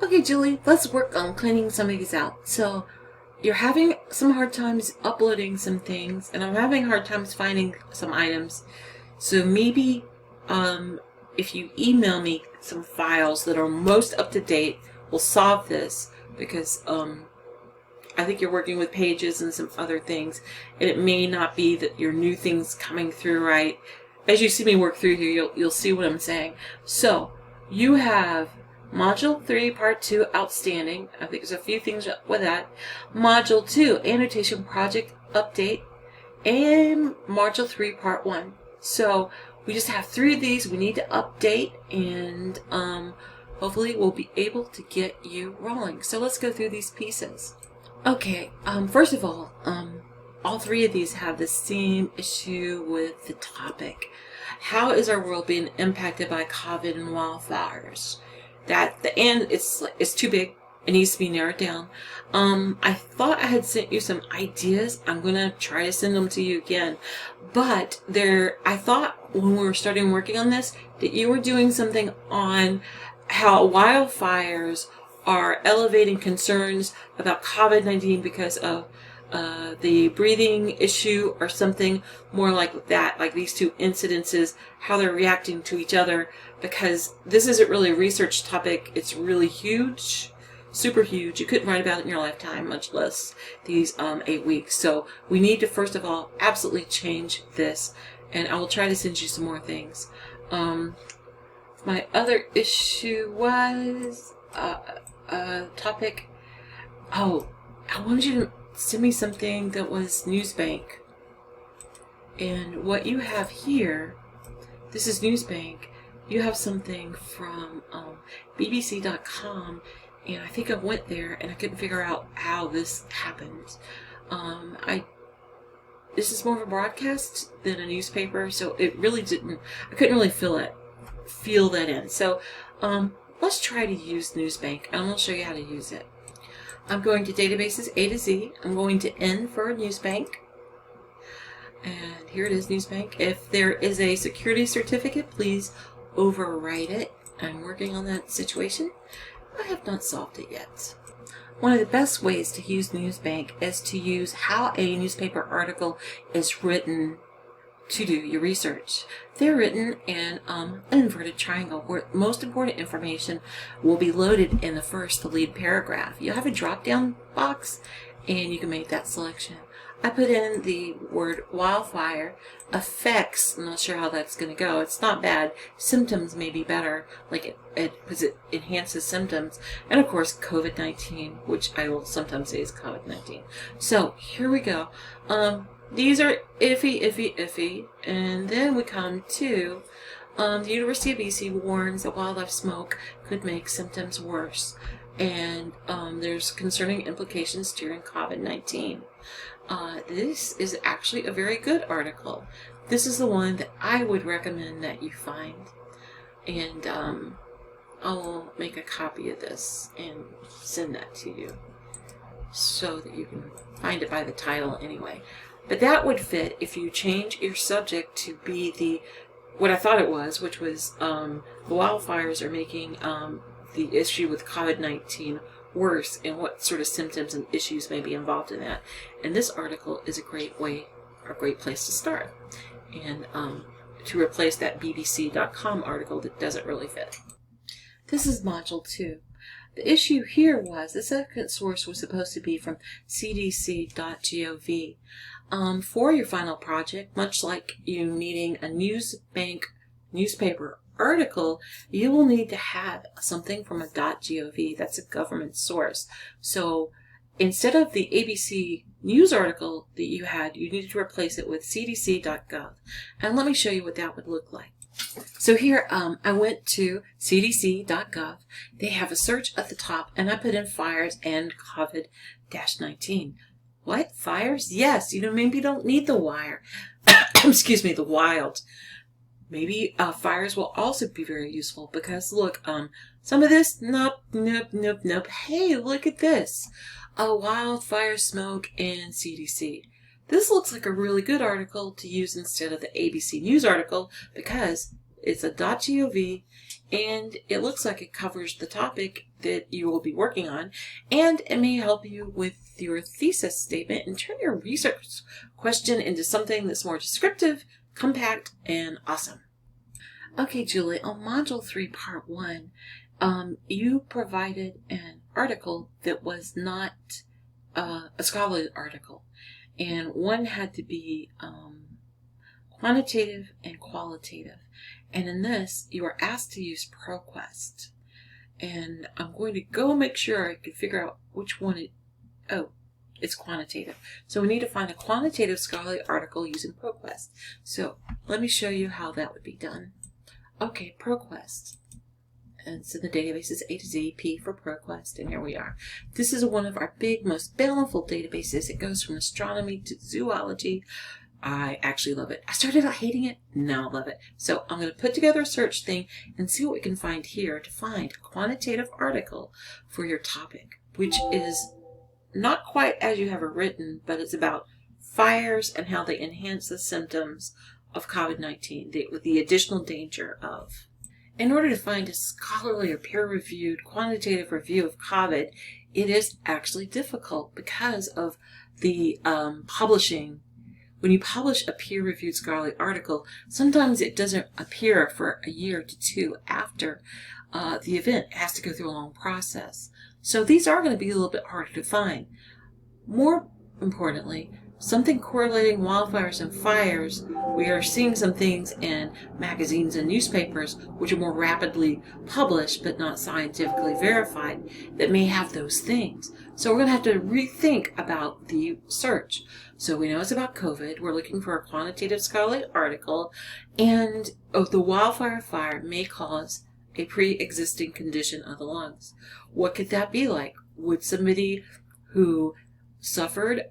Okay, Julie, let's work on cleaning some of these out. So, you're having some hard times uploading some things, and I'm having hard times finding some items. So maybe, if you email me some files that are most up to date, we'll solve this because I think you're working with pages and some other things, and it may not be that your new things coming through right. As you see me work through here, you'll see what I'm saying. So you have Module 3, Part 2, outstanding. I think there's a few things with that. Module 2, annotation project update, and Module 3, Part 1. So we just have 3 of these we need to update, and hopefully we'll be able to get you rolling. So let's go through these pieces. Okay, first of all 3 of these have the same issue with the topic. How is our world being impacted by COVID and wildfires? That the end, it's too big. It needs to be narrowed down. I thought I had sent you some ideas. I'm gonna try to send them to you again. But I thought when we were starting working on this that you were doing something on how wildfires are elevating concerns about COVID-19 because of the breathing issue or something more like that, like these 2 incidences, how they're reacting to each other, because this isn't really a research topic. It's really huge, super huge. You couldn't write about it in your lifetime, much less these 8 weeks. So we need to, first of all, absolutely change this, and I will try to send you some more things. My other issue was topic. Oh, I wanted you to send me something that was Newsbank. And what you have here, this is Newsbank. You have something from BBC.com, and I think I went there and I couldn't figure out how this happened. This is more of a broadcast than a newspaper, so it really didn't. I couldn't really feel that in. So let's try to use Newsbank, and I'm going to show you how to use it. I'm going to databases A to Z. I'm going to N for Newsbank. And here it is, Newsbank. If there is a security certificate, please overwrite it. I'm working on that situation. I have not solved it yet. One of the best ways to use Newsbank is to use how a newspaper article is written to do your research. They're written in an inverted triangle where most important information will be loaded in the lead paragraph. You'll have a drop-down box and you can make that selection. I put in the word wildfire, effects. I'm not sure how that's going to go. It's not bad. Symptoms may be better, like because it enhances symptoms. And of course, COVID-19, which I will sometimes say is COVID-19. So here we go. These are iffy. And then we come to the University of BC warns that wildlife smoke could make symptoms worse. And there's concerning implications during COVID-19. This is actually a very good article. This is the one that I would recommend that you find. And I'll make a copy of this and send that to you so that you can find it by the title anyway. But that would fit if you change your subject to be what I thought it was, which was the wildfires are making the issue with COVID-19 worse, and what sort of symptoms and issues may be involved in that. And this article is a great place to start, and to replace that BBC.com article that doesn't really fit. This is Module 2. The issue here was the second source was supposed to be from cdc.gov. For your final project, much like you needing a Newsbank newspaper article, you will need to have something from a .gov. That's a government source. So instead of the ABC news article that you had, you needed to replace it with cdc.gov. And let me show you what that would look like. So here, I went to cdc.gov. They have a search at the top, and I put in fires and COVID-19. What? Fires? Yes. Maybe you don't need the wire. Excuse me, the wild. Maybe fires will also be very useful because look, some of this, nope. Hey, look at this. Wildfire smoke and CDC. This looks like a really good article to use instead of the ABC News article because it's a .gov and it looks like it covers the topic that you will be working on, and it may help you with your thesis statement and turn your research question into something that's more descriptive, compact, and awesome. Okay, Julie, on Module 3, Part 1, you provided an article that was not a scholarly article, and one had to be quantitative and qualitative. And in this, you are asked to use ProQuest. And I'm going to go make sure I can figure out which one it's quantitative. So we need to find a quantitative scholarly article using ProQuest. So let me show you how that would be done. Okay, ProQuest. And so the database is A to Z, P for ProQuest, and here we are. This is one of our big, most bountiful databases. It goes from astronomy to zoology. I actually love it. I started out hating it, now I love it. So I'm going to put together a search thing and see what we can find here to find a quantitative article for your topic, which is not quite as you have it written, but it's about fires and how they enhance the symptoms of COVID-19 with the additional danger of. In order to find a scholarly or peer-reviewed quantitative review of COVID, it is actually difficult because of the publishing. When you publish a peer-reviewed scholarly article, sometimes it doesn't appear for a year to two after the event. It has to go through a long process. So these are going to be a little bit harder to find. More importantly, something correlating wildfires and fires, we are seeing some things in magazines and newspapers which are more rapidly published but not scientifically verified that may have those things. So we're going to have to rethink about the search. So we know it's about COVID. We're looking for a quantitative scholarly article, and the wildfire fire may cause a pre-existing condition of the lungs. What could that be like? Would somebody who suffered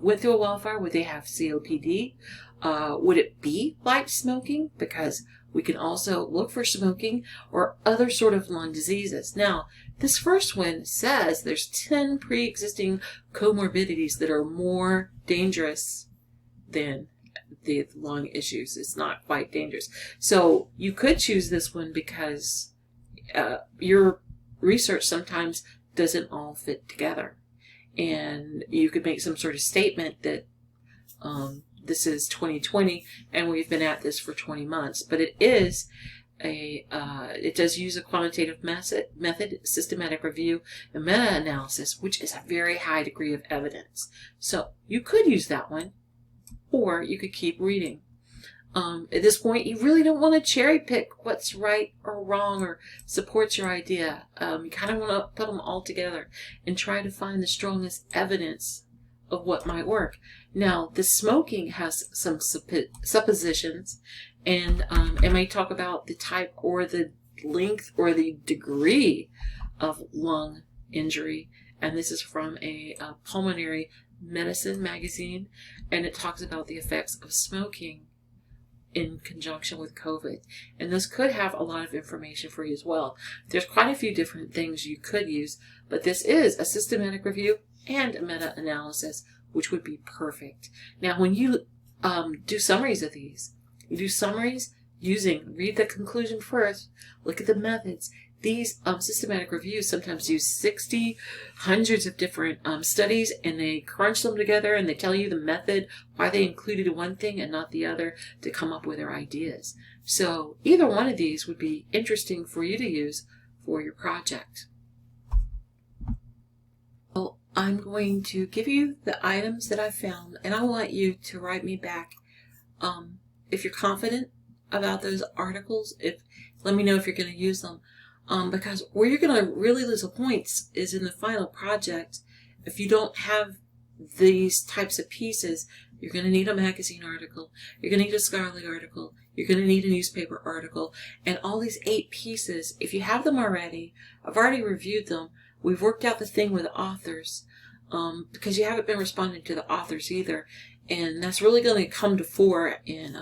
went through a wildfire, would they have COPD? Would it be like smoking? Because we can also look for smoking or other sort of lung diseases. Now, this first one says there's 10 pre-existing comorbidities that are more dangerous than the lung issues. It's not quite dangerous. So you could choose this one because your research sometimes doesn't all fit together. And you could make some sort of statement that this is 2020 and we've been at this for 20 months. But it is it does use a quantitative method, systematic review, and meta-analysis, which is a very high degree of evidence. So you could use that one, or you could keep reading. At this point, you really don't want to cherry pick what's right or wrong or supports your idea. You kind of want to put them all together and try to find the strongest evidence of what might work. Now, the smoking has some suppositions, and it may talk about the type or the length or the degree of lung injury. And this is from a pulmonary medicine magazine, and it talks about the effects of smoking in conjunction with COVID. And this could have a lot of information for you as well. There's quite a few different things you could use, but this is a systematic review and a meta-analysis, which would be perfect. Now, when you do summaries of these, you do summaries read the conclusion first, look at the methods. These systematic reviews sometimes use 60, hundreds of different studies, and they crunch them together and they tell you the method, why they included one thing and not the other to come up with their ideas. So either one of these would be interesting for you to use for your project. Well, I'm going to give you the items that I found, and I want you to write me back if you're confident about those articles. Let me know if you're going to use them. Because where you're going to really lose the points is in the final project. If you don't have these types of pieces, you're going to need a magazine article, you're going to need a scholarly article, you're going to need a newspaper article, and all these 8 pieces, if you have them already, I've already reviewed them, we've worked out the thing with the authors, because you haven't been responding to the authors either, and that's really going to come to fore in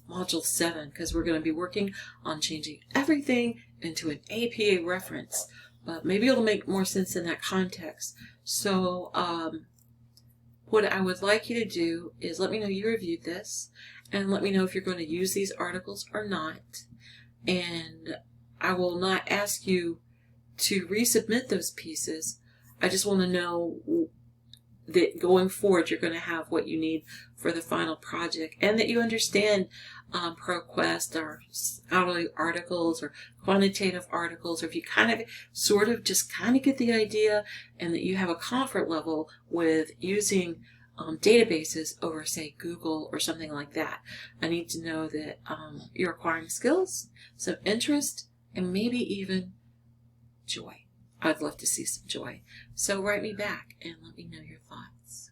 Module 7, because we're going to be working on changing everything into an APA reference. But maybe it'll make more sense in that context. So what I would like you to do is let me know you reviewed this, and let me know if you're going to use these articles or not. And I will not ask you to resubmit those pieces. I just want to know that going forward you're going to have what you need for the final project, and that you understand ProQuest or scholarly articles or quantitative articles, or if you kind of sort of just kind of get the idea, and that you have a comfort level with using databases over, say, Google or something like that. I need to know that you're acquiring skills, some interest, and maybe even joy. I'd love to see some joy. So write me back and let me know your thoughts.